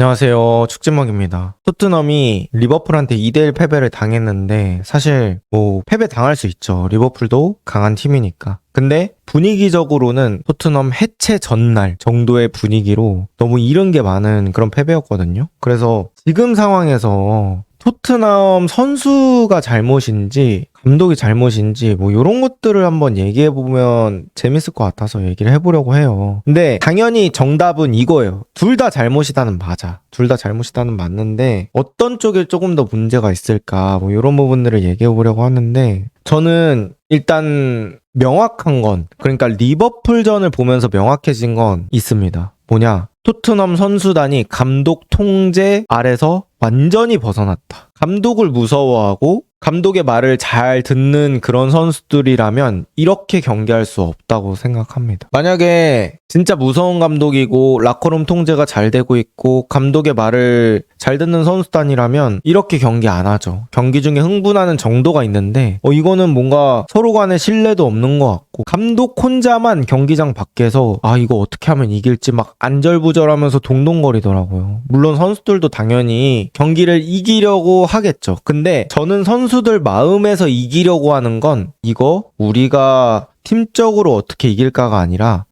안녕하세요. 축진먹입니다. 토트넘이 리버풀한테 2대1 패배를 당했는데 사실 패배 당할 수 있죠. 리버풀도 강한 팀이니까. 근데 분위기적으로는 토트넘 해체 전날 정도의 분위기로 너무 잃은 게 많은 그런 패배였거든요. 그래서 지금 상황에서 토트넘 선수가 잘못인지 감독이 잘못인지 이런 것들을 한번 얘기해보면 재밌을 것 같아서 얘기를 해보려고 해요. 근데 당연히 정답은 이거예요. 둘 다 잘못이다는 맞아. 둘 다 잘못이다는 맞는데 어떤 쪽에 조금 더 문제가 있을까 이런 부분들을 얘기해보려고 하는데, 저는 일단 명확한 건, 그러니까 리버풀전을 보면서 명확해진 건 있습니다. 뭐냐? 토트넘 선수단이 감독 통제 아래서 완전히 벗어났다. 감독을 무서워하고 감독의 말을 잘 듣는 그런 선수들이라면 이렇게 경기할 수 없다고 생각합니다. 만약에 진짜 무서운 감독이고 라커룸 통제가 잘 되고 있고 감독의 말을 잘 듣는 선수단이라면 이렇게 경기 안 하죠. 경기 중에 흥분하는 정도가 있는데 이거는 뭔가 서로 간에 신뢰도 없는 것 같고, 감독 혼자만 경기장 밖에서 이거 어떻게 하면 이길지 막 안절부절하면서 동동거리더라고요. 물론 선수들도 당연히 경기를 이기려고 하겠죠. 근데 저는 선수들 마음에서 이기려고 하는 건 이거 우리가 팀적으로 어떻게 이길까가 아니라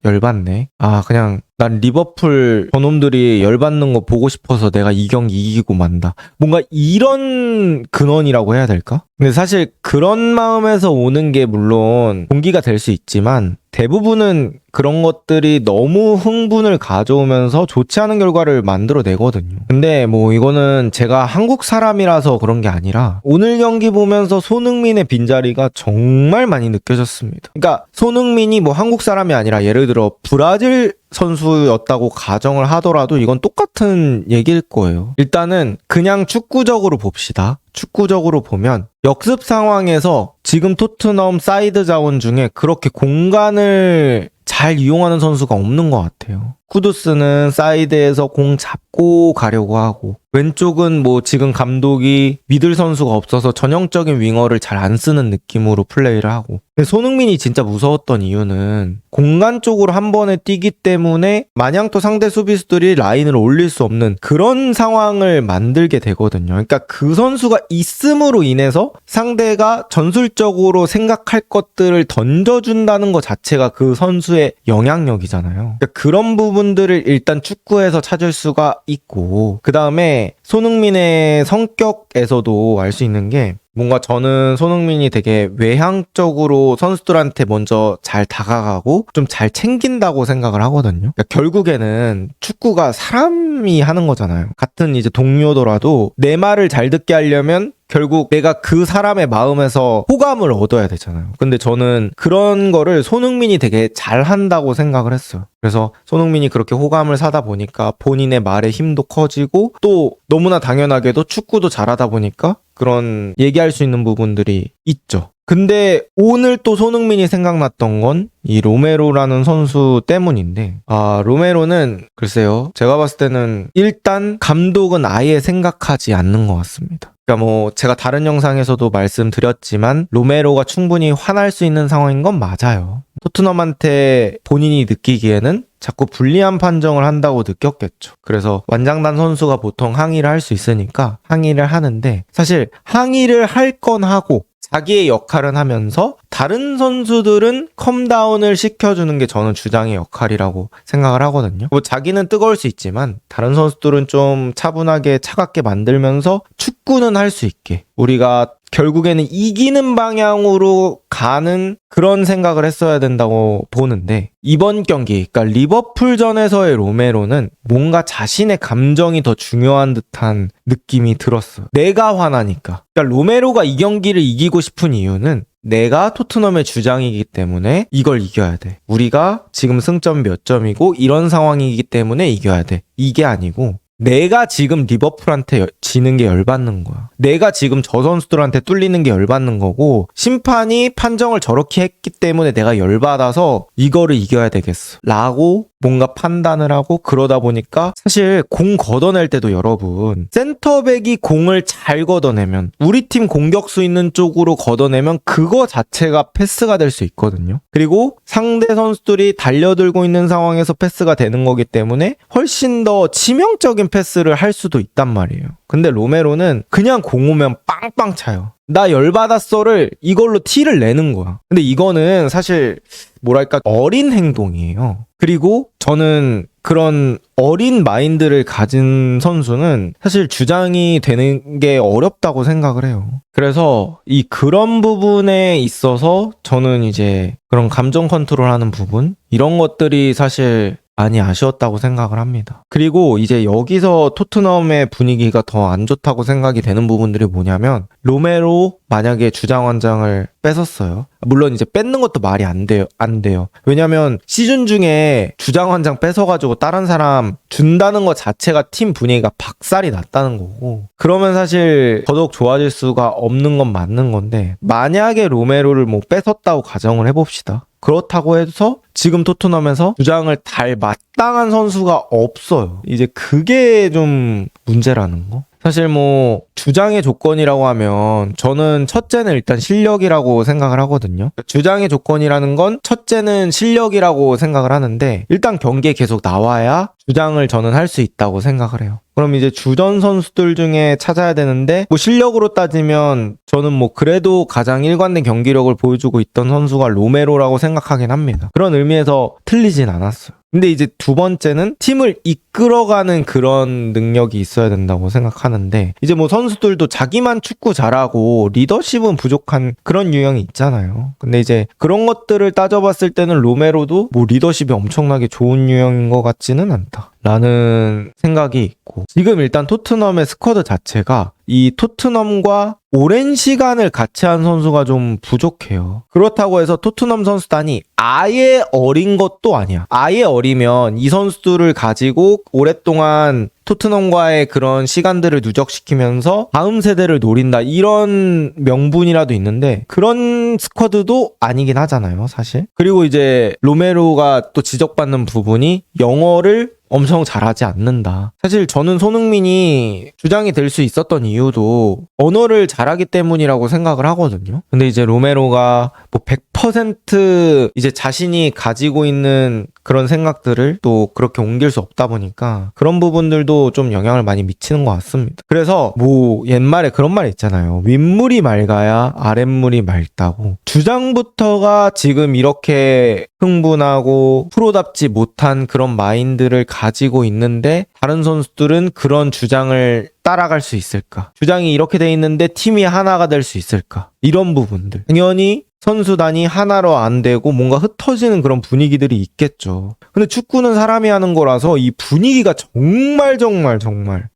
열받네. 그냥 난 리버풀 저놈들이 열받는 거 보고 싶어서 내가 이 경기 이기고 만다. 뭔가 이런 근원이라고 해야 될까? 근데 사실 그런 마음에서 오는 게 물론 동기가 될 수 있지만 대부분은 그런 것들이 너무 흥분을 가져오면서 좋지 않은 결과를 만들어내거든요. 근데 이거는 제가 한국 사람이라서 그런 게 아니라 오늘 경기 보면서 손흥민의 빈자리가 정말 많이 느껴졌습니다. 그러니까 손흥민이 한국 사람이 아니라 예를 들어 브라질 선수였다고 가정을 하더라도 이건 똑같은 얘기일 거예요. 일단은 그냥 축구적으로 봅시다. 축구적으로 보면 역습 상황에서 지금 토트넘 사이드 자원 중에 그렇게 공간을 잘 이용하는 선수가 없는 것 같아요. 쿠두스는 사이드에서 공 잡고 가려고 하고, 왼쪽은 지금 감독이 믿을 선수가 없어서 전형적인 윙어를 잘 안 쓰는 느낌으로 플레이를 하고. 근데 손흥민이 진짜 무서웠던 이유는 공간 쪽으로 한 번에 뛰기 때문에 마냥 또 상대 수비수들이 라인을 올릴 수 없는 그런 상황을 만들게 되거든요. 그러니까 그 선수가 있음으로 인해서 상대가 전술적으로 생각할 것들을 던져준다는 것 자체가 그 선수의 영향력이잖아요. 그러니까 그런 부분들을 일단 축구에서 찾을 수가 있고, 그 다음에 손흥민의 성격에서도 알 수 있는 게, 뭔가 저는 손흥민이 되게 외향적으로 선수들한테 먼저 잘 다가가고 좀 잘 챙긴다고 생각을 하거든요. 그러니까 결국에는 축구가 사람이 하는 거잖아요. 같은 이제 동료더라도 내 말을 잘 듣게 하려면 결국 내가 그 사람의 마음에서 호감을 얻어야 되잖아요. 근데 저는 그런 거를 손흥민이 되게 잘한다고 생각을 했어요. 그래서 손흥민이 그렇게 호감을 사다 보니까 본인의 말의 힘도 커지고, 또 너무나 당연하게도 축구도 잘하다 보니까 그런 얘기할 수 있는 부분들이 있죠. 근데 오늘 또 손흥민이 생각났던 건 이 로메로라는 선수 때문인데, 로메로는 글쎄요, 제가 봤을 때는 일단 감독은 아예 생각하지 않는 것 같습니다. 그러니까 제가 다른 영상에서도 말씀드렸지만 로메로가 충분히 화날 수 있는 상황인 건 맞아요. 토트넘한테 본인이 느끼기에는 자꾸 불리한 판정을 한다고 느꼈겠죠. 그래서 완장단 선수가 보통 항의를 할 수 있으니까 항의를 하는데, 사실 항의를 할 건 하고 자기의 역할은 하면서 다른 선수들은 컴다운을 시켜주는 게 저는 주장의 역할이라고 생각을 하거든요. 자기는 뜨거울 수 있지만 다른 선수들은 좀 차분하게 차갑게 만들면서 축구는 할 수 있게, 우리가 결국에는 이기는 방향으로 가는 그런 생각을 했어야 된다고 보는데, 이번 경기, 그러니까 리버풀전에서의 로메로는 뭔가 자신의 감정이 더 중요한 듯한 느낌이 들었어요. 내가 화나니까. 그러니까 로메로가 이 경기를 이기고 싶은 이유는 내가 토트넘의 주장이기 때문에 이걸 이겨야 돼. 우리가 지금 승점 몇 점이고 이런 상황이기 때문에 이겨야 돼. 이게 아니고 내가 지금 리버풀한테 지는 게 열받는 거야. 내가 지금 저 선수들한테 뚫리는 게 열받는 거고, 심판이 판정을 저렇게 했기 때문에 내가 열받아서 이거를 이겨야 되겠어 라고 뭔가 판단을 하고 그러다 보니까 사실 공 걷어낼 때도 여러분 센터백이 공을 잘 걷어내면 우리 팀 공격수 있는 쪽으로 걷어내면 그거 자체가 패스가 될 수 있거든요. 그리고 상대 선수들이 달려들고 있는 상황에서 패스가 되는 거기 때문에 훨씬 더 치명적인 패스를 할 수도 있단 말이에요. 근데 로메로는 그냥 공 오면 빵빵 차요. 나 열받았어를 이걸로 티를 내는 거야. 근데 이거는 사실 뭐랄까 어린 행동이에요. 그리고 저는 그런 어린 마인드를 가진 선수는 사실 주장이 되는 게 어렵다고 생각을 해요. 그래서 그런 부분에 있어서 저는 이제 그런 감정 컨트롤하는 부분 이런 것들이 사실 많이 아쉬웠다고 생각을 합니다. 그리고 이제 여기서 토트넘의 분위기가 더 안 좋다고 생각이 되는 부분들이 뭐냐면 로메로 만약에 주장원장을 뺏었어요. 물론 이제 뺏는 것도 말이 안 돼요. 왜냐면 시즌 중에 주장원장 뺏어가지고 다른 사람 준다는 것 자체가 팀 분위기가 박살이 났다는 거고 그러면 사실 더더욱 좋아질 수가 없는 건 맞는 건데 만약에 로메로를 뭐 뺏었다고 가정을 해봅시다. 그렇다고 해서 지금 토트넘에서 주장을 달 마땅한 선수가 없어요. 이제 그게 좀 문제라는 거. 사실 뭐 주장의 조건이라고 하면 저는 첫째는 일단 실력이라고 생각을 하거든요. 주장의 조건이라는 건 첫째는 실력이라고 생각을 하는데 일단 경기에 계속 나와야 주장을 저는 할 수 있다고 생각을 해요. 그럼 이제 주전 선수들 중에 찾아야 되는데 뭐 실력으로 따지면 저는 뭐 그래도 가장 일관된 경기력을 보여주고 있던 선수가 로메로라고 생각하긴 합니다. 그런 의미에서 틀리진 않았어요. 근데 이제 두 번째는 팀을 이끌어가는 그런 능력이 있어야 된다고 생각하는데 이제 뭐 선수들도 자기만 축구 잘하고 리더십은 부족한 그런 유형이 있잖아요. 근데 이제 그런 것들을 따져봤을 때는 로메로도 뭐 리더십이 엄청나게 좋은 유형인 것 같지는 않다 라는 생각이 있고 지금 일단 토트넘의 스쿼드 자체가 이 토트넘과 오랜 시간을 같이 한 선수가 좀 부족해요. 그렇다고 해서 토트넘 선수단이 아예 어린 것도 아니야. 아예 어리면 이 선수들을 가지고 오랫동안 토트넘과의 그런 시간들을 누적시키면서 다음 세대를 노린다 이런 명분이라도 있는데 그런 스쿼드도 아니긴 하잖아요 사실. 그리고 이제 로메로가 또 지적받는 부분이 영어를 엄청 잘하지 않는다. 사실 저는 손흥민이 주장이 될 수 있었던 이유도 언어를 잘하기 때문이라고 생각을 하거든요. 근데 이제 로메로가 뭐 100% 이제 자신이 가지고 있는 그런 생각들을 또 그렇게 옮길 수 없다 보니까 그런 부분들도 좀 영향을 많이 미치는 것 같습니다. 그래서 뭐 옛말에 그런 말 있잖아요. 윗물이 맑아야 아랫물이 맑다고. 주장부터가 지금 이렇게 흥분하고 프로답지 못한 그런 마인드를 가지고 있는데 다른 선수들은 그런 주장을 따라갈 수 있을까? 주장이 이렇게 돼 있는데 팀이 하나가 될 수 있을까? 이런 부분들. 당연히 선수단이 하나로 안 되고 뭔가 흩어지는 그런 분위기들이 있겠죠. 근데 축구는 사람이 하는 거라서 이 분위기가 정말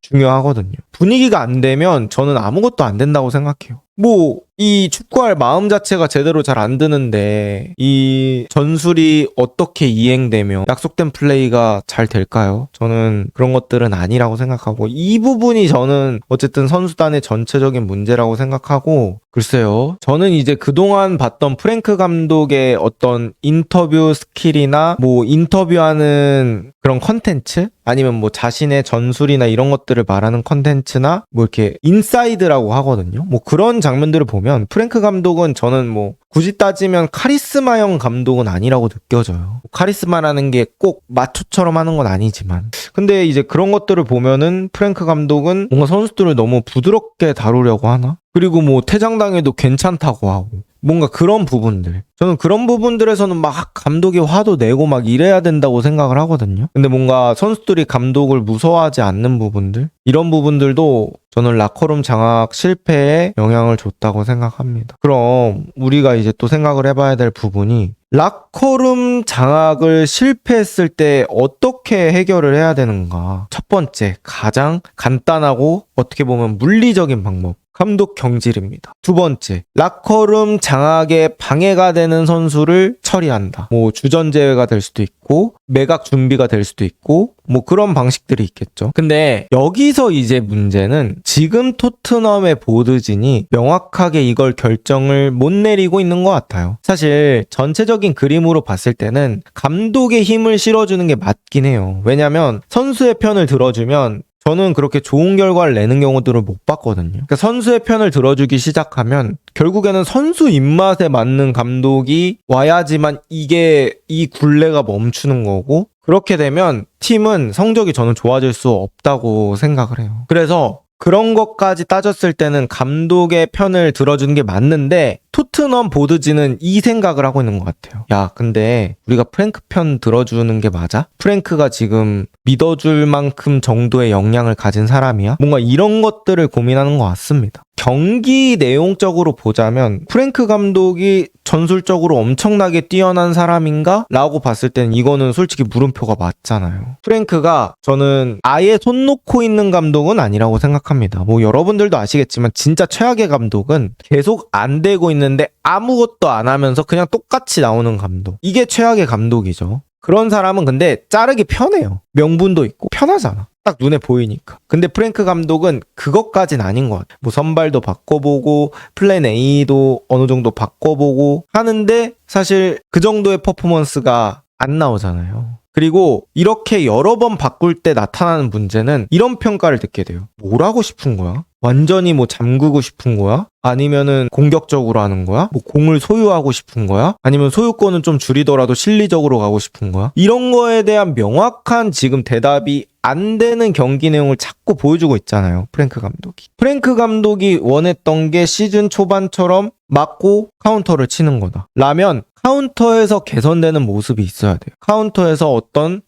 중요하거든요. 분위기가 안 되면 저는 아무것도 안 된다고 생각해요. 뭐 이 축구할 마음 자체가 제대로 잘 안 드는데 이 전술이 어떻게 이행되며 약속된 플레이가 잘 될까요? 저는 그런 것들은 아니라고 생각하고 이 부분이 저는 어쨌든 선수단의 전체적인 문제라고 생각하고 글쎄요. 저는 이제 그동안 봤던 프랭크 감독의 어떤 인터뷰 스킬이나 뭐 인터뷰하는 그런 컨텐츠? 아니면 뭐 자신의 전술이나 이런 것들을 말하는 컨텐츠나 뭐 이렇게 인사이드라고 하거든요. 뭐 그런 장면들을 보면 프랭크 감독은 저는 뭐 굳이 따지면 카리스마형 감독은 아니라고 느껴져요. 카리스마라는 게 꼭 마초처럼 하는 건 아니지만 근데 이제 그런 것들을 보면은 프랭크 감독은 뭔가 선수들을 너무 부드럽게 다루려고 하나? 그리고 뭐 퇴장당해도 괜찮다고 하고 뭔가 그런 부분들 저는 그런 부분들에서는 막 감독이 화도 내고 막 이래야 된다고 생각을 하거든요. 근데 뭔가 선수들이 감독을 무서워하지 않는 부분들 이런 부분들도 저는 라커룸 장악 실패에 영향을 줬다고 생각합니다. 그럼 우리가 이제 또 생각을 해봐야 될 부분이 라커룸 장악을 실패했을 때 어떻게 해결을 해야 되는가. 첫 번째 가장 간단하고 어떻게 보면 물리적인 방법 감독 경질입니다. 두 번째, 라커룸 장악에 방해가 되는 선수를 처리한다. 뭐 주전 제외가 될 수도 있고 매각 준비가 될 수도 있고 뭐 그런 방식들이 있겠죠. 근데 여기서 이제 문제는 지금 토트넘의 보드진이 명확하게 이걸 결정을 못 내리고 있는 것 같아요. 사실 전체적인 그림으로 봤을 때는 감독의 힘을 실어주는 게 맞긴 해요. 왜냐면 선수의 편을 들어주면 저는 그렇게 좋은 결과를 내는 경우들을 못 봤거든요. 그러니까 선수의 편을 들어주기 시작하면 결국에는 선수 입맛에 맞는 감독이 와야지만 이 굴레가 멈추는 거고, 그렇게 되면 팀은 성적이 저는 좋아질 수 없다고 생각을 해요. 그래서 그런 것까지 따졌을 때는 감독의 편을 들어주는 게 맞는데 토트넘 보드진은 이 생각을 하고 있는 것 같아요. 야, 근데 우리가 프랭크 편 들어주는 게 맞아? 프랭크가 지금 믿어줄 만큼 정도의 역량을 가진 사람이야? 뭔가 이런 것들을 고민하는 것 같습니다. 경기 내용적으로 보자면 프랭크 감독이 전술적으로 엄청나게 뛰어난 사람인가? 라고 봤을 땐 이거는 솔직히 물음표가 맞잖아요. 프랭크가 저는 아예 손 놓고 있는 감독은 아니라고 생각합니다. 뭐 여러분들도 아시겠지만 진짜 최악의 감독은 계속 안 되고 있는데 아무것도 안 하면서 그냥 똑같이 나오는 감독. 이게 최악의 감독이죠. 그런 사람은 근데 자르기 편해요. 명분도 있고 편하잖아. 딱 눈에 보이니까. 근데 프랭크 감독은 그것까진 아닌 것 같아요. 뭐 선발도 바꿔보고 플랜 A도 어느 정도 바꿔보고 하는데 사실 그 정도의 퍼포먼스가 안 나오잖아요. 그리고 이렇게 여러 번 바꿀 때 나타나는 문제는 이런 평가를 듣게 돼요. 뭘 하고 싶은 거야? 완전히 뭐 잠그고 싶은 거야? 아니면은 공격적으로 하는 거야? 뭐 공을 소유하고 싶은 거야? 아니면 소유권은 좀 줄이더라도 실리적으로 가고 싶은 거야? 이런 거에 대한 명확한 지금 대답이 안 되는 경기 내용을 자꾸 보여주고 있잖아요. 프랭크 감독이. 프랭크 감독이 원했던 게 시즌 초반처럼 맞고 카운터를 치는 거다. 라면 카운터에서 개선되는 모습이 있어야 돼요. 카운터에서 어떤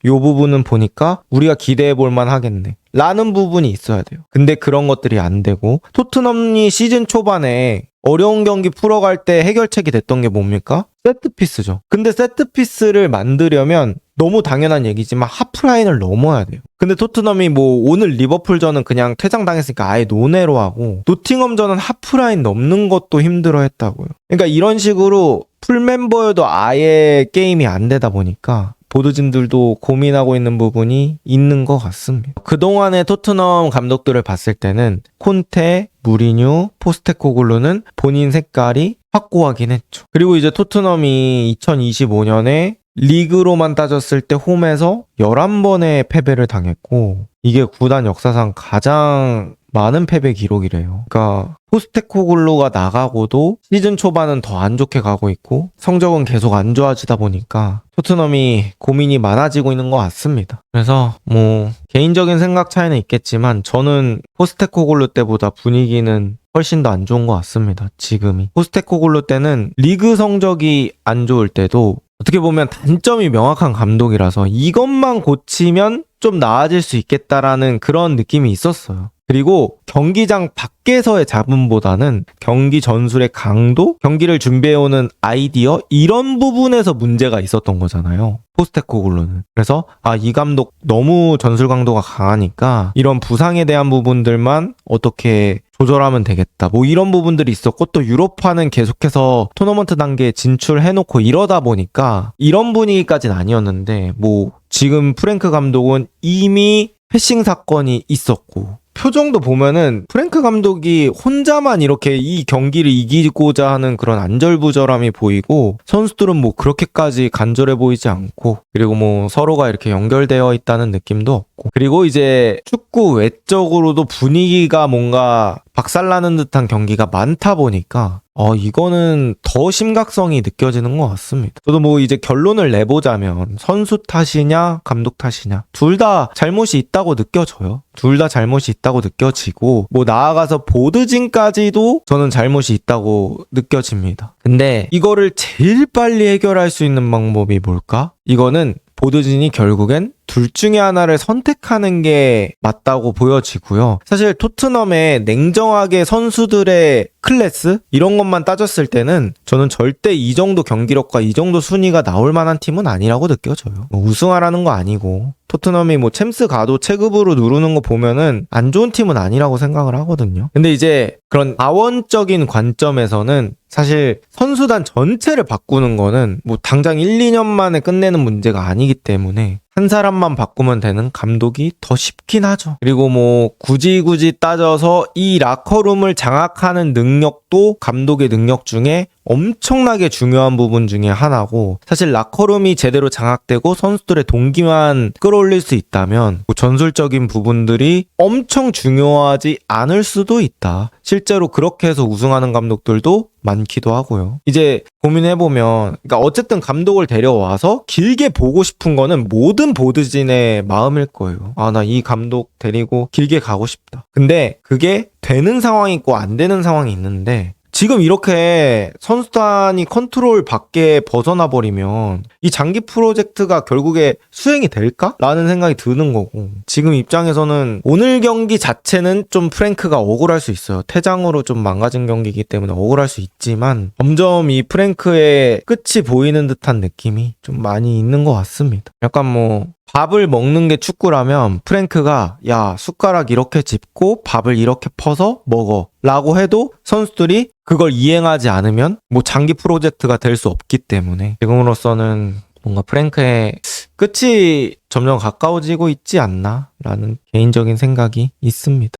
요 부분은 보니까 우리가 기대해 볼 만 하겠네 라는 부분이 있어야 돼요. 근데 그런 것들이 안 되고 토트넘이 시즌 초반에 어려운 경기 풀어갈 때 해결책이 됐던 게 뭡니까? 세트피스죠. 근데 세트피스를 만들려면 너무 당연한 얘기지만 하프라인을 넘어야 돼요. 근데 토트넘이 뭐 오늘 리버풀전은 그냥 퇴장당했으니까 아예 노네로 하고 노팅엄전은 하프라인 넘는 것도 힘들어 했다고요. 그러니까 이런 식으로 풀멤버여도 아예 게임이 안 되다 보니까 보드진들도 고민하고 있는 부분이 있는 것 같습니다. 그동안의 토트넘 감독들을 봤을 때는 콘테, 무리뉴, 포스테코글루는 본인 색깔이 확고하긴 했죠. 그리고 이제 토트넘이 2025년에 리그로만 따졌을 때 홈에서 11번의 패배를 당했고 이게 구단 역사상 가장 많은 패배 기록이래요. 그러니까 포스테코글루가 나가고도 시즌 초반은 더 안 좋게 가고 있고 성적은 계속 안 좋아지다 보니까 토트넘이 고민이 많아지고 있는 것 같습니다. 그래서 뭐 개인적인 생각 차이는 있겠지만 저는 포스테코글루 때보다 분위기는 훨씬 더 안 좋은 것 같습니다. 지금이. 포스테코글루 때는 리그 성적이 안 좋을 때도 어떻게 보면 단점이 명확한 감독이라서 이것만 고치면 좀 나아질 수 있겠다라는 그런 느낌이 있었어요. 그리고 경기장 밖에서의 잡음보다는 경기 전술의 강도, 경기를 준비해오는 아이디어 이런 부분에서 문제가 있었던 거잖아요. 포스테코글루는. 그래서 이 감독 너무 전술 강도가 강하니까 이런 부상에 대한 부분들만 어떻게 조절하면 되겠다. 뭐 이런 부분들이 있었고 또 유로파는 계속해서 토너먼트 단계에 진출해놓고 이러다 보니까 이런 분위기까지는 아니었는데 뭐 지금 프랭크 감독은 이미 패싱 사건이 있었고 표정도 보면은 프랭크 감독이 혼자만 이렇게 이 경기를 이기고자 하는 그런 안절부절함이 보이고 선수들은 뭐 그렇게까지 간절해 보이지 않고 그리고 뭐 서로가 이렇게 연결되어 있다는 느낌도 없고 그리고 이제 축구 외적으로도 분위기가 뭔가 박살나는 듯한 경기가 많다 보니까 이거는 더 심각성이 느껴지는 것 같습니다. 저도 뭐 이제 결론을 내보자면 선수 탓이냐 감독 탓이냐 둘 다 잘못이 있다고 느껴져요. 둘 다 잘못이 있다고 느껴지고 뭐 나아가서 보드진까지도 저는 잘못이 있다고 느껴집니다. 근데 이거를 제일 빨리 해결할 수 있는 방법이 뭘까? 이거는 보드진이 결국엔 둘 중에 하나를 선택하는 게 맞다고 보여지고요. 사실 토트넘의 냉정하게 선수들의 클래스 이런 것만 따졌을 때는 저는 절대 이 정도 경기력과 이 정도 순위가 나올 만한 팀은 아니라고 느껴져요. 뭐 우승하라는 거 아니고 토트넘이 뭐 챔스 가도 체급으로 누르는 거 보면은 안 좋은 팀은 아니라고 생각을 하거든요. 근데 이제 그런 자원적인 관점에서는 사실 선수단 전체를 바꾸는 거는 뭐 당장 1, 2년 만에 끝내는 문제가 아니기 때문에 한 사람만 바꾸면 되는 감독이 더 쉽긴 하죠. 그리고 뭐 굳이 따져서 이 라커룸을 장악하는 능력도 감독의 능력 중에 엄청나게 중요한 부분 중에 하나고, 사실 라커룸이 제대로 장악되고 선수들의 동기만 끌어올릴 수 있다면 뭐 전술적인 부분들이 엄청 중요하지 않을 수도 있다. 실제로 그렇게 해서 우승하는 감독들도 많기도 하고요. 이제 고민해보면, 그러니까 어쨌든 감독을 데려와서 길게 보고 싶은 거는 모든 보드진의 마음일 거예요. 아, 나 이 감독 데리고 길게 가고 싶다. 근데 그게 되는 상황이 있고 안 되는 상황이 있는데, 지금 이렇게 선수단이 컨트롤 밖에 벗어나 버리면 이 장기 프로젝트가 결국에 수행이 될까? 라는 생각이 드는 거고, 지금 입장에서는 오늘 경기 자체는 좀 프랭크가 억울할 수 있어요. 퇴장으로 좀 망가진 경기이기 때문에 억울할 수 있지만 점점 이 프랭크의 끝이 보이는 듯한 느낌이 좀 많이 있는 것 같습니다. 약간 뭐 밥을 먹는 게 축구라면 프랭크가 야, 숟가락 이렇게 짚고 밥을 이렇게 퍼서 먹어 라고 해도 선수들이 그걸 이행하지 않으면 뭐 장기 프로젝트가 될 수 없기 때문에 지금으로서는 뭔가 프랭크의 끝이 점점 가까워지고 있지 않나 라는 개인적인 생각이 있습니다.